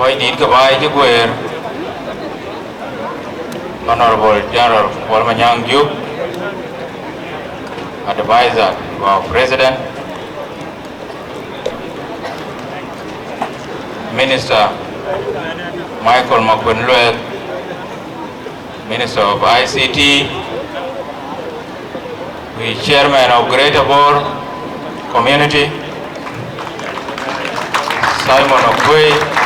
Koi need to buy the Guer, Honorable General Walmanyang Yu, advisor to our President, Minister Michael Makunlwe, Minister of ICT, the Chairman of Greater Bor Community, Simon Okwe,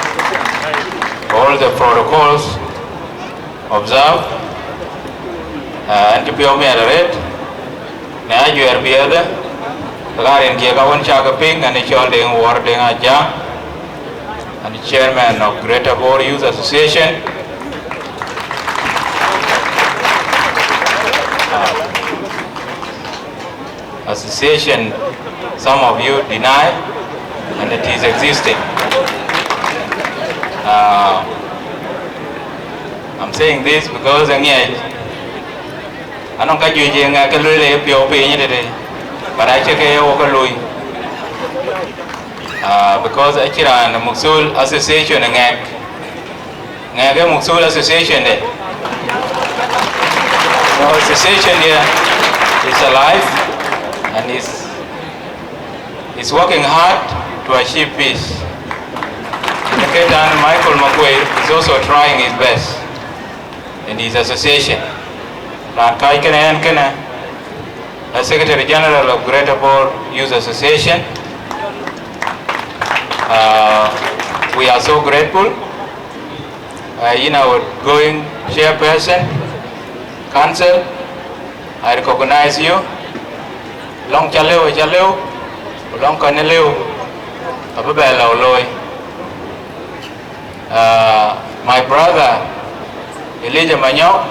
all the protocols observed, and to be moderate. Now you are here, Larin Kiagawan Chagaping and Deng Wuor Deng Ajang, and the Chairman of Greater Bor Youth Association. Association, some of you deny, and it is existing. I'm saying this because I don't get you but I check because I run the Muxul Association and Muxul Association. So association here is alive and is working hard to achieve peace. And Michael McQuaid is also trying his best in his association. As Secretary General of Greater Bor Youth Association, we are so grateful. In our outgoing chairperson, council, I recognize you. Long chaleo, long caneleo, ababella loy. My brother Elijah Manyok,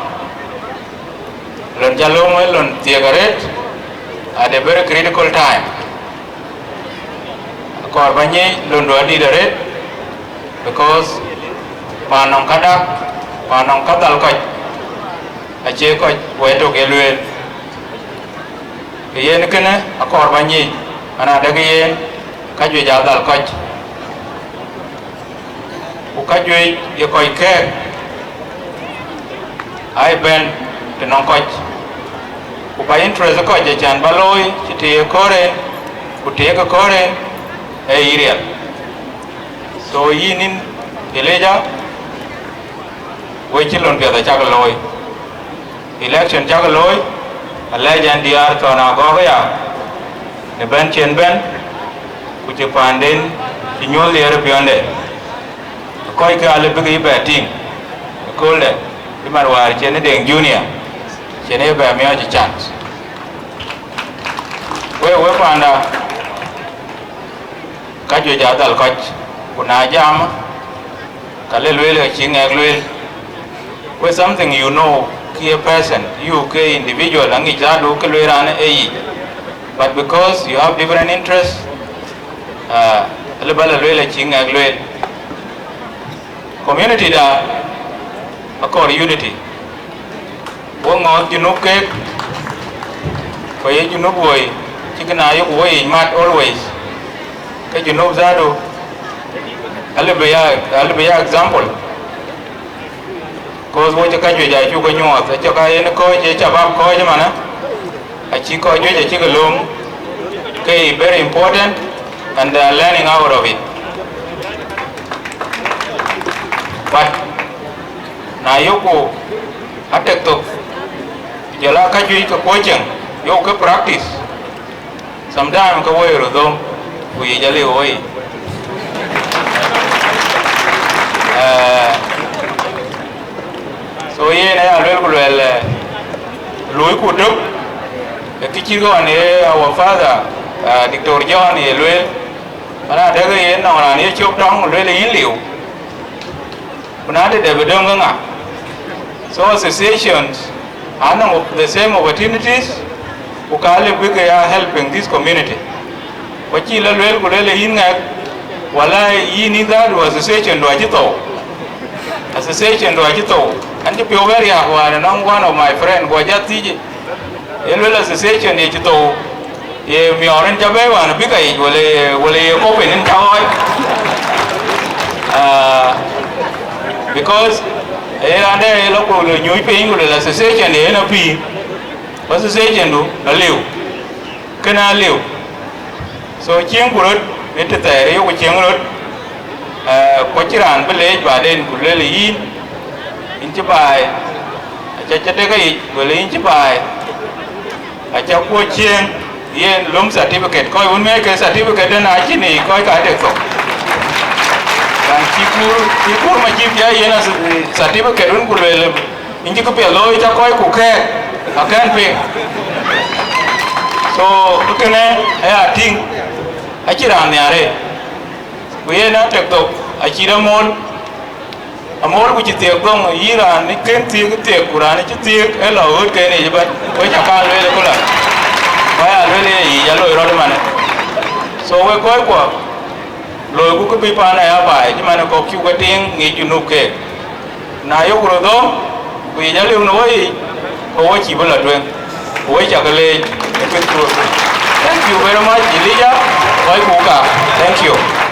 Lon Jalome, Lon Tiagaret, at a very critical time. Corbanye, Lon Duadidaret, because Panong Kadak, Panong Katalkot, a Chekot, Weto Gelwell, Yenkene, a Corbanye, and Adagayen, Kajujadal Koch. Ukajui yakoi ke I ben to non coach upa interest ko je chan baloi chiti kore utie kore area so yinin eleja wechilon pia da chagaloi election chagaloi eleja ndiar to na go ya ne ben chen ben kuche panden kinyol yer bionde koi ke ale bigi betting kole imar war chene Deng Junior chene ba mi aji chance we panda kaju jadal koch kuna jam kale lwele chinga lwele we something you know key person you ke individual angi jadu ke lwerane but because you have different interests le bala lwele chinga lwele community da accord unity wongo junub ke ko ye junub boy chikna yo boy mat always ke junub zado albeya example cause wo ka jwe ja chu ko nyo sa ka ye ko je cha ba ko je mana a chi ko jwe je chi ko lum ke very important and they are learning out of it. But na yoko atek to jala ka jui ka pocheng yo ka practice sometimes ka wo ro do ku ye jale oi so ye na alwel ku lwel lui ku do e kichi go ne our father Dr. John ye lwel ana daga ye na ora ne chop tong lwel yin liu so associations are the same opportunities who are helping this community. What you learn in wala yini that association do ajito association do ajito and the people very one of my friend go jati elwel association ajito ye mi oran jabe wan bikai wale coffin in toy because ande local new paying with the association the NP association do a liu kana liu so chieng kurut ete tare yo chieng rut ko chiran bele ba den kulele yin inchi bai acha te kai bele inchi bai acha ko chieng yen lum certificate ko un me ke certificate na chi ni ko ka de ko kan chikur ma chi ya yen certificate un kulele inchi ko pe lo cha ko ku ke akan pe so kene aya ting achiran ne are we na tek to achira mol amol ku chi tek dong iran ni ken ti ku tek kuran chi tek e lo ut ke ni ba ko cha ka le ko la ba ya le yi ya lo ro de mane so we ko lo ku ku pi pa na ya ba ji mane ko ki ku ting ngi ju nu ke na yo ku ro do ku ya le no yi ko wa chi ba la twen ko cha ka le thank you very much Elijah. Thank you.